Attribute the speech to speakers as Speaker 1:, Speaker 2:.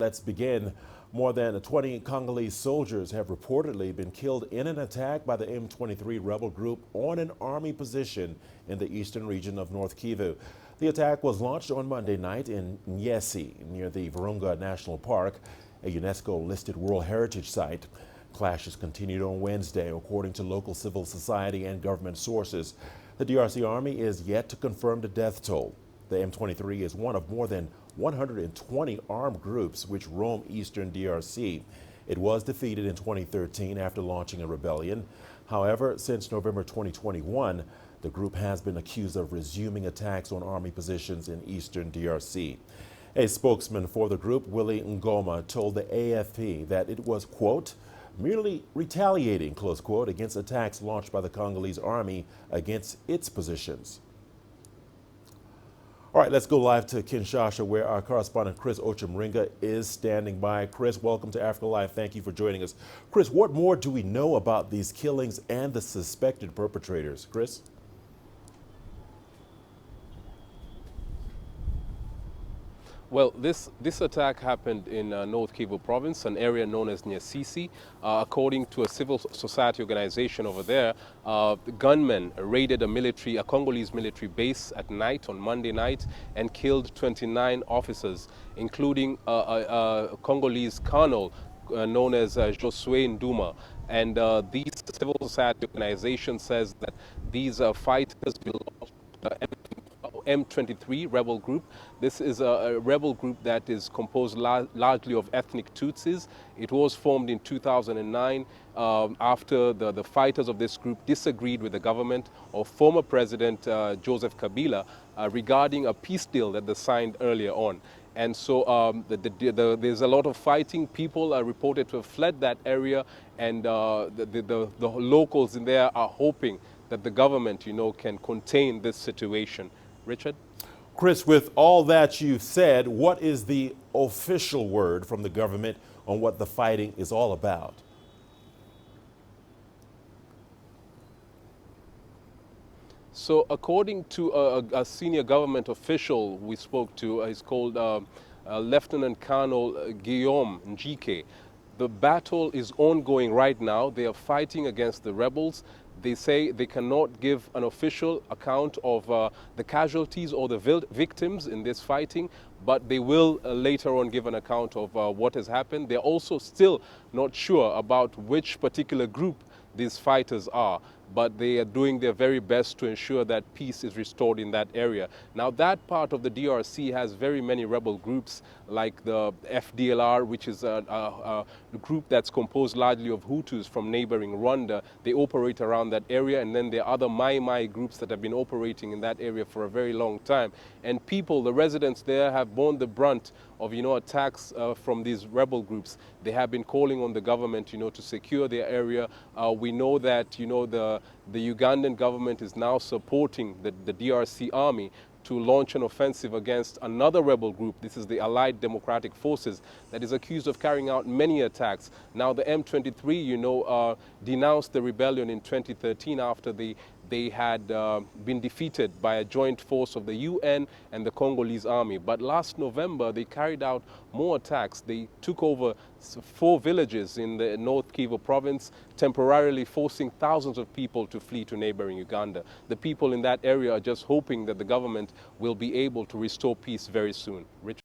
Speaker 1: Let's begin. More than 20 Congolese soldiers have reportedly been killed in an attack by the M23 rebel group on an army position in the eastern region of North Kivu. The attack was launched on Monday night in Nyesi, near the Virunga National Park, a UNESCO-listed World Heritage Site. Clashes continued on Wednesday, according to local civil society and government sources. The DRC Army is yet to confirm the death toll. The M23 is one of more than 120 armed groups which roam eastern DRC. It was defeated in 2013 after launching a rebellion. However, since November 2021, the group has been accused of resuming attacks on army positions in eastern DRC. A spokesman for the group, Willie Ngoma, told the AFP that it was, quote, merely retaliating, close quote, against attacks launched by the Congolese army against its positions. All right, let's go live to Kinshasa, where our correspondent Chris Ochemringa is standing by. Chris, welcome to Africa Live. Thank you for joining us. Chris, what more do we know about these killings and the suspected perpetrators? Chris?
Speaker 2: Well, this attack happened in North Kivu province, an area known as Nyesisi. According to a civil society organization over there, the gunmen raided a Congolese military base at night on Monday night and killed 29 officers, including a Congolese colonel known as Josue Nduma. And these civil society organization says that these fighters belong to the M23 rebel group. This is a rebel group that is composed largely of ethnic Tutsis. It was formed in 2009 after the fighters of this group disagreed with the government of former President Joseph Kabila regarding a peace deal that they signed earlier on. And so there's a lot of fighting. People are reported to have fled that area, and the locals in there are hoping that the government, can contain this situation. Richard?
Speaker 1: Chris, with all that you've said, what is the official word from the government on what the fighting is all about?
Speaker 2: So according to a senior government official we spoke to, he's called Lieutenant Colonel Guillaume Njike, the battle is ongoing right now. They are fighting against the rebels. They say they cannot give an official account of the casualties or the victims in this fighting, but they will later on give an account of what has happened. They're also still not sure about which particular group these fighters are, but they are doing their very best to ensure that peace is restored in that area. Now, that part of the DRC has very many rebel groups like the FDLR, which is a group that's composed largely of Hutus from neighboring Rwanda. They operate around that area, and then there are other Mai groups that have been operating in that area for a very long time. And people, the residents there, have borne the brunt of, attacks from these rebel groups. They have been calling on the government, to secure their area. We know that, the Ugandan government is now supporting the DRC army to launch an offensive against another rebel group. This is the Allied Democratic Forces that is accused of carrying out many attacks. Now, the M23, denounced the rebellion in 2013 after they had been defeated by a joint force of the UN and the Congolese army. But last November, they carried out more attacks. They took over 4 villages in the North Kivu province, temporarily forcing thousands of people to flee to neighboring Uganda. The people in that area are just hoping that the government will be able to restore peace very soon. Richard?